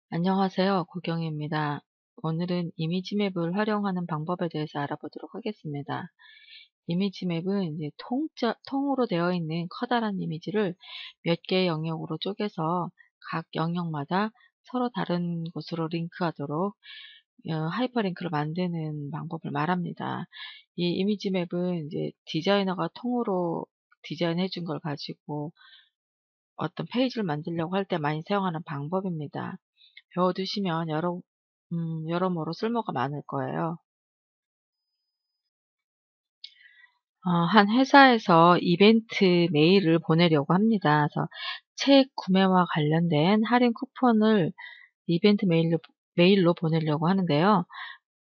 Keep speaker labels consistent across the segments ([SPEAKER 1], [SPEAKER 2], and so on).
[SPEAKER 1] 안녕하세요. 고경입니다. 오늘은 이미지맵을 활용하는 방법에 대해서 알아보도록 하겠습니다. 이미지맵은 이제 통으로 되어 있는 커다란 이미지를 몇 개의 영역으로 쪼개서 각 영역마다 서로 다른 곳으로 링크하도록 하이퍼링크를 만드는 방법을 말합니다. 이 이미지맵은 이제 디자이너가 통으로 디자인해 준 걸 가지고 어떤 페이지를 만들려고 할 때 많이 사용하는 방법입니다. 배워두시면 여러모로 쓸모가 많을 거예요. 한 회사에서 이벤트 메일을 보내려고 합니다. 그래서 책 구매와 관련된 할인 쿠폰을 이벤트 메일로 보내려고 하는데요.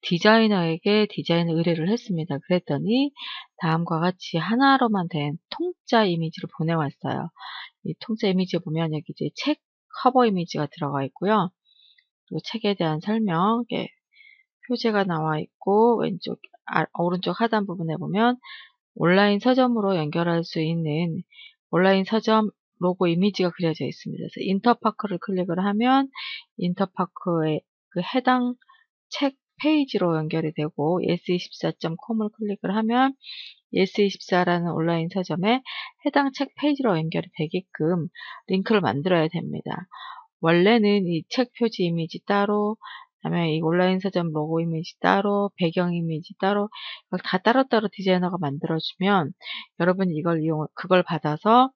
[SPEAKER 1] 디자이너에게 디자인을 의뢰를 했습니다. 그랬더니 다음과 같이 하나로만 된 통짜 이미지를 보내왔어요. 이 통짜 이미지에 보면 여기 이제 책 커버 이미지가 들어가 있고요. 그리고 책에 대한 설명, 이렇게 표제가 나와 있고, 오른쪽 하단 부분에 보면 온라인 서점으로 연결할 수 있는 온라인 서점 로고 이미지가 그려져 있습니다. 그래서 인터파크를 클릭을 하면 인터파크의 그 해당 책 페이지로 연결이 되고, yes24.com을 클릭을 하면 yes24라는 온라인 서점에 해당 책 페이지로 연결이 되게끔 링크를 만들어야 됩니다. 원래는 이 책 표지 이미지 따로, 그다음에 이 온라인 서점 로고 이미지 따로, 배경 이미지 따로, 이걸 다 따로따로 디자이너가 만들어주면 여러분이 그걸 받아서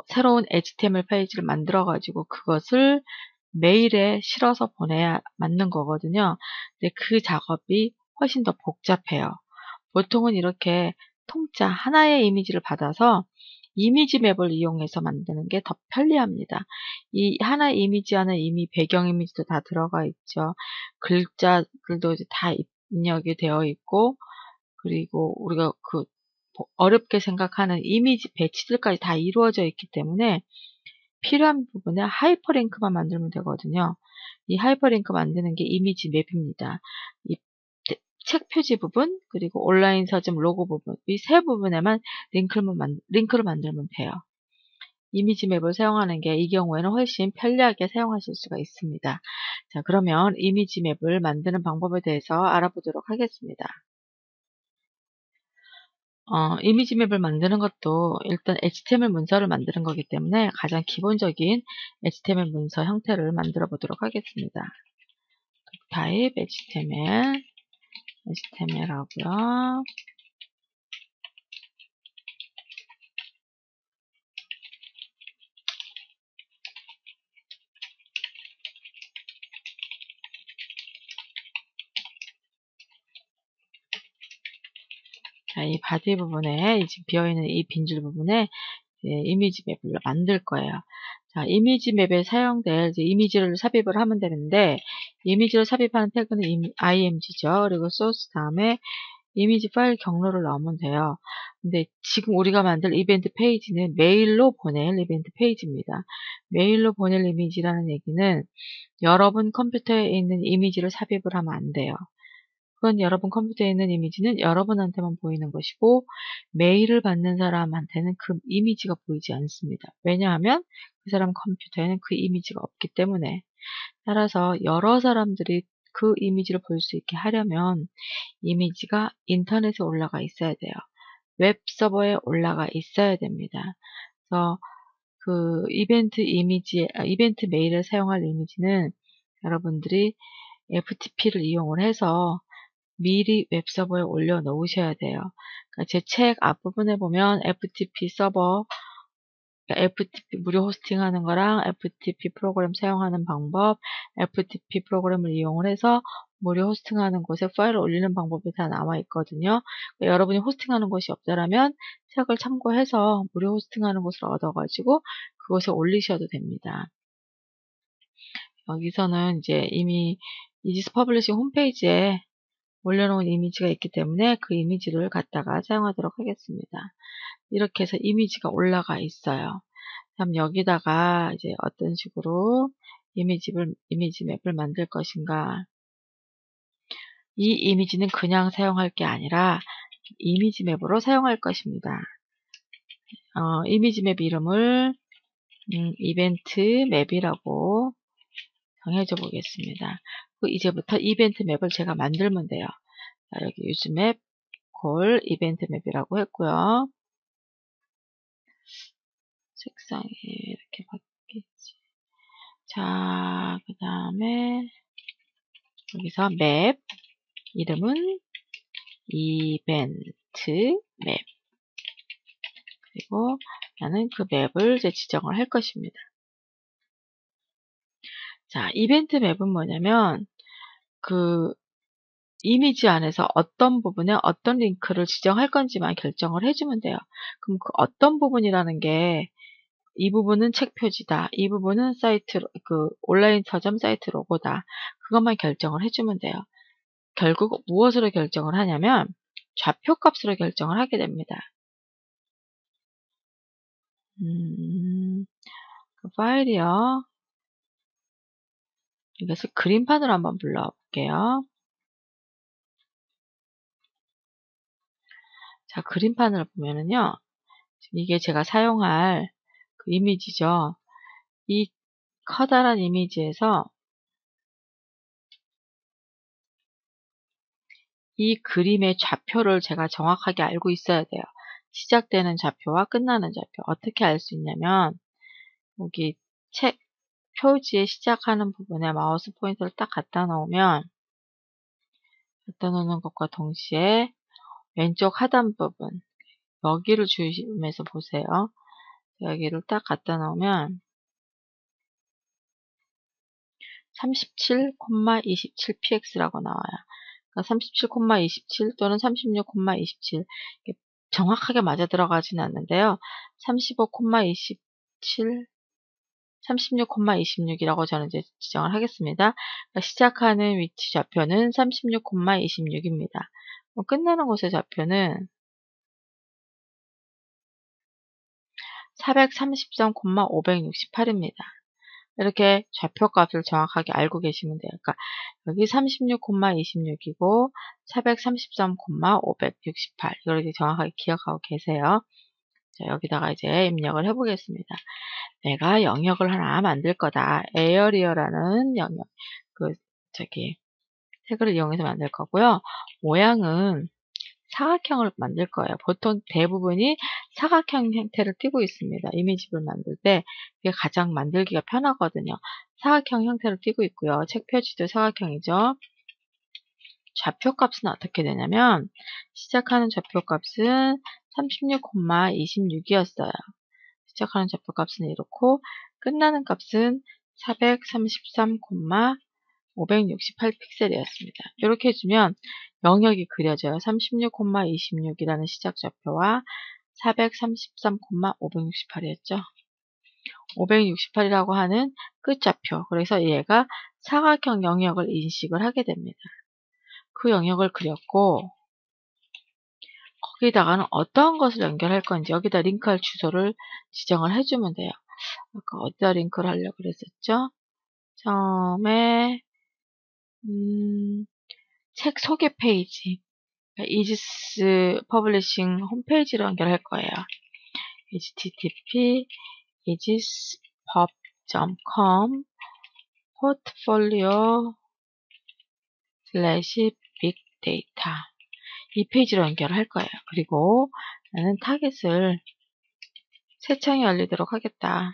[SPEAKER 1] 새로운 HTML 페이지를 만들어가지고 그것을 메일에 실어서 보내야 맞는 거거든요. 근데 그 작업이 훨씬 더 복잡해요. 보통은 이렇게 통짜 하나의 이미지를 받아서 이미지 맵을 이용해서 만드는 게 더 편리합니다. 이 하나의 이미지 안에 이미 배경 이미지도 다 들어가 있죠. 글자들도 이제 다 입력이 되어 있고, 그리고 우리가 어렵게 생각하는 이미지 배치들까지 다 이루어져 있기 때문에 필요한 부분에 하이퍼링크만 만들면 되거든요. 이 하이퍼링크 만드는 게 이미지 맵입니다. 이 책 표지 부분, 그리고 온라인 서점 로고 부분, 이 세 부분에만 링크를 만들면 돼요. 이미지 맵을 사용하는 게 이 경우에는 훨씬 편리하게 사용하실 수가 있습니다. 자, 그러면 이미지 맵을 만드는 방법에 대해서 알아보도록 하겠습니다. 이미지 맵을 만드는 것도 일단 HTML 문서를 만드는 거기 때문에 가장 기본적인 HTML 문서 형태를 만들어 보도록 하겠습니다. 타입 HTML 하고요. 자, 이 바디 부분에 지금 비어있는 이 빈줄 부분에 이미지 맵을 만들 거예요. 자, 이미지 맵에 사용될 이제 이미지를 삽입을 하면 되는데, 이미지를 삽입하는 태그는 img죠. 그리고 소스 다음에 이미지 파일 경로를 넣으면 돼요. 근데 지금 우리가 만들 이벤트 페이지는 메일로 보낼 이벤트 페이지입니다. 메일로 보낼 이미지라는 얘기는 여러분 컴퓨터에 있는 이미지를 삽입을 하면 안 돼요. 그건 여러분 컴퓨터에 있는 이미지는 여러분한테만 보이는 것이고, 메일을 받는 사람한테는 그 이미지가 보이지 않습니다. 왜냐하면 그 사람 컴퓨터에는 그 이미지가 없기 때문에. 따라서 여러 사람들이 그 이미지를 볼 수 있게 하려면 이미지가 인터넷에 올라가 있어야 돼요. 웹 서버에 올라가 있어야 됩니다. 그래서 그 이벤트 메일을 사용할 이미지는 여러분들이 FTP를 이용을 해서 미리 웹서버에 올려놓으셔야 돼요. 그러니까 제 책 앞부분에 보면 FTP 서버, 그러니까 FTP 무료 호스팅하는 거랑 FTP 프로그램 사용하는 방법, FTP 프로그램을 이용을 해서 무료 호스팅하는 곳에 파일을 올리는 방법이 다 나와 있거든요. 그러니까 여러분이 호스팅하는 곳이 없다라면 책을 참고해서 무료 호스팅하는 곳을 얻어가지고 그곳에 올리셔도 됩니다. 여기서는 이제 이미 이지스 퍼블리싱 홈페이지에 올려놓은 이미지가 있기 때문에 그 이미지를 갖다가 사용하도록 하겠습니다. 이렇게 해서 이미지가 올라가 있어요. 그럼 여기다가 이제 어떤 식으로 이미지 맵을 만들 것인가. 이 이미지는 그냥 사용할 게 아니라 이미지 맵으로 사용할 것입니다. 이미지 맵 이름을 이벤트 맵이라고 정해줘 보겠습니다. 이제부터 이벤트 맵을 제가 만들면 돼요. 자, 여기 유즈맵 콜 이벤트 맵이라고 했고요. 색상이 이렇게 바뀌지. 자, 그 다음에 여기서 맵 이름은 이벤트 맵. 그리고 나는 그 맵을 이제 지정을 할 것입니다. 자, 이벤트 맵은 뭐냐면 그 이미지 안에서 어떤 부분에 어떤 링크를 지정할 건지만 결정을 해주면 돼요. 그럼 그 어떤 부분이라는 게 이 부분은 책 표지다. 이 부분은 사이트 온라인 서점 사이트 로고다. 그것만 결정을 해주면 돼요. 결국 무엇으로 결정을 하냐면 좌표 값으로 결정을 하게 됩니다. 그 파일이요. 이것을 그림판으로 한번 불러볼게요. 자, 그림판을 보면은요. 이게 제가 사용할 그 이미지죠. 이 커다란 이미지에서 이 그림의 좌표를 제가 정확하게 알고 있어야 돼요. 시작되는 좌표와 끝나는 좌표. 어떻게 알 수 있냐면 여기 책 표지에 시작하는 부분에 마우스 포인터를 딱 갖다 놓으면 갖다 놓는 것과 동시에 왼쪽 하단 부분 여기를 주의해서 보세요. 여기를 딱 갖다 놓으면 37,27px라고 나와요. 그러니까 37,27 또는 36,27 정확하게 맞아 들어가지는 않는데요. 35,27 36,26이라고 저는 이제 지정을 하겠습니다. 그러니까 시작하는 위치 좌표는 36,26입니다. 끝나는 곳의 좌표는 433,568입니다. 이렇게 좌표 값을 정확하게 알고 계시면 돼요. 그러니까 여기 36,26이고 433,568 이걸 정확하게 기억하고 계세요. 자, 여기다가 이제 입력을 해보겠습니다. 내가 영역을 하나 만들 거다. 에어리어라는 영역, 태그를 이용해서 만들 거고요. 모양은 사각형을 만들 거예요. 보통 대부분이 사각형 형태를 띠고 있습니다. 이미지를 만들 때 이게 가장 만들기가 편하거든요. 사각형 형태를 띠고 있고요. 책 표지도 사각형이죠. 좌표 값은 어떻게 되냐면 시작하는 좌표 값은 36,26이었어요. 시작하는 좌표 값은 이렇고 끝나는 값은 433,568픽셀이었습니다. 이렇게 해주면 영역이 그려져요. 36,26이라는 시작 좌표와 433,568이었죠. 568이라고 하는 끝 좌표. 그래서 얘가 사각형 영역을 인식을 하게 됩니다. 그 영역을 그렸고 거기다가는 어떤 것을 연결할 건지 여기다 링크할 주소를 지정을 해주면 돼요. 아까 어디다 링크를 하려고 그랬었죠? 처음에 책 소개 페이지 이지스 퍼블리싱 홈페이지로 연결할 거예요. http igispub.com portfolio /bigdata 이 페이지로 연결을 할 거예요. 그리고 나는 타겟을 새 창이 열리도록 하겠다.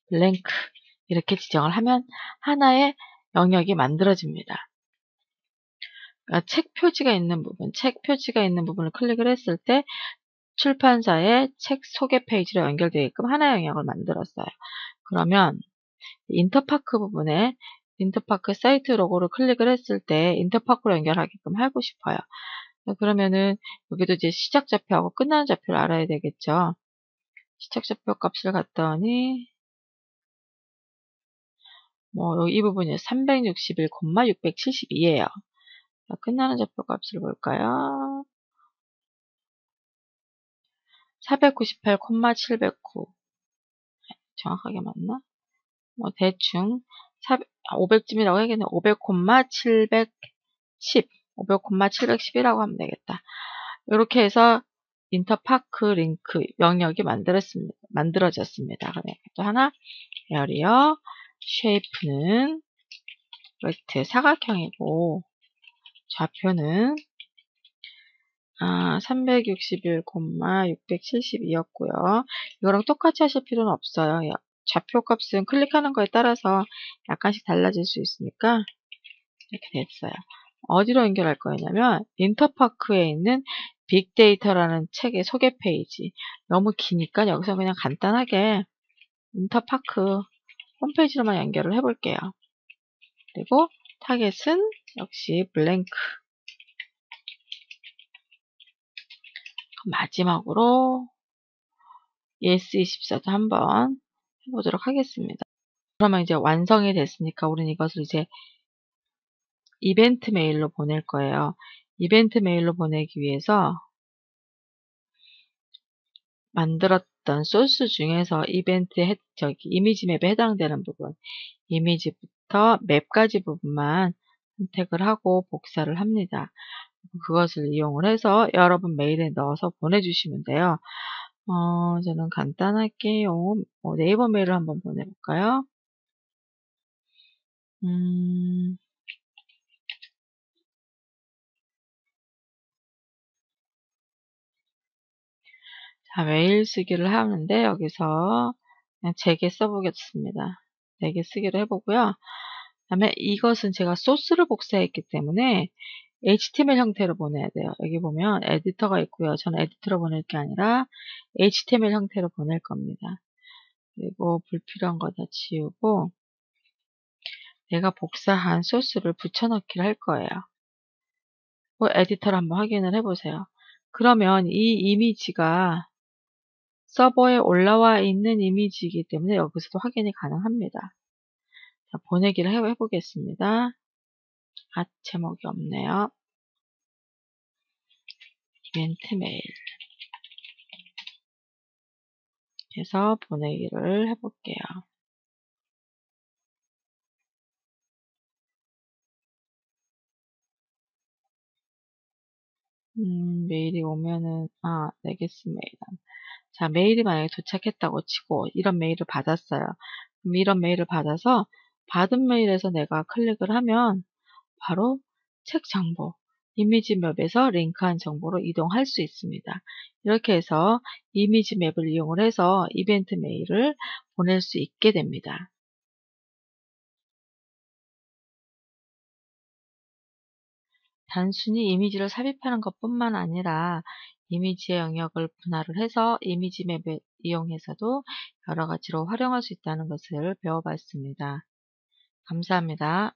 [SPEAKER 1] 블랭크 이렇게 지정을 하면 하나의 영역이 만들어집니다. 그러니까 책 표지가 있는 부분을 클릭을 했을 때 출판사의 책 소개 페이지로 연결되게끔 하나의 영역을 만들었어요. 그러면 인터파크 부분에 인터파크 사이트 로고를 클릭을 했을 때 인터파크로 연결하게끔 하고 싶어요. 그러면은 여기도 이제 시작 좌표하고 끝나는 좌표를 알아야 되겠죠. 시작 좌표 값을 갔더니 이 부분이 361,672예요. 끝나는 좌표 값을 볼까요? 498,709 정확하게 맞나? 대충 500쯤이라고 해야겠네. 500,710 500,710이라고 하면 되겠다. 이렇게 해서 인터파크 링크 영역이 만들어졌습니다. 그럼 또 하나 에어리어 쉐이프는 렉트 사각형이고 좌표는 361,672였고요. 이거랑 똑같이 하실 필요는 없어요. 좌표 값은 클릭하는 거에 따라서 약간씩 달라질 수 있으니까 이렇게 됐어요. 어디로 연결할 거냐면 인터파크에 있는 빅데이터라는 책의 소개 페이지. 너무 기니까 여기서 그냥 간단하게 인터파크 홈페이지로만 연결을 해볼게요. 그리고 타겟은 역시 블랭크. 마지막으로 ES24도 한번 해보도록 하겠습니다. 그러면 이제 완성이 됐으니까 우리는 이것을 이제 이벤트 메일로 보낼 거예요. 이벤트 메일로 보내기 위해서 만들었던 소스 중에서 이미지 맵에 해당되는 부분, 이미지부터 맵까지 부분만 선택을 하고 복사를 합니다. 그것을 이용을 해서 여러분 메일에 넣어서 보내주시면 돼요. 저는 간단할게요. 네이버 메일을 한번 보내볼까요? 자, 메일 쓰기를 하는데 여기서 그냥 제게 써보겠습니다. 4개 쓰기로 해보고요. 그다음에 이것은 제가 소스를 복사했기 때문에 HTML 형태로 보내야 돼요. 여기 보면 에디터가 있고요. 저는 에디터로 보낼 게 아니라 HTML 형태로 보낼 겁니다. 그리고 불필요한 거 다 지우고 내가 복사한 소스를 붙여넣기를 할 거예요. 에디터를 한번 확인을 해보세요. 그러면 이 이미지가 서버에 올라와 있는 이미지이기 때문에 여기서도 확인이 가능합니다. 자, 보내기를 해보겠습니다. 제목이 없네요. 이벤트 메일 해서 보내기를 해볼게요. 메일이 오면은, 네게스 메일. 자, 메일이 만약에 도착했다고 치고, 이런 메일을 받았어요. 그럼 이런 메일을 받아서, 받은 메일에서 내가 클릭을 하면, 바로 책 정보, 이미지 맵에서 링크한 정보로 이동할 수 있습니다. 이렇게 해서 이미지 맵을 이용을 해서 이벤트 메일을 보낼 수 있게 됩니다. 단순히 이미지를 삽입하는 것뿐만 아니라 이미지의 영역을 분할을 해서 이미지 맵을 이용해서도 여러 가지로 활용할 수 있다는 것을 배워봤습니다. 감사합니다.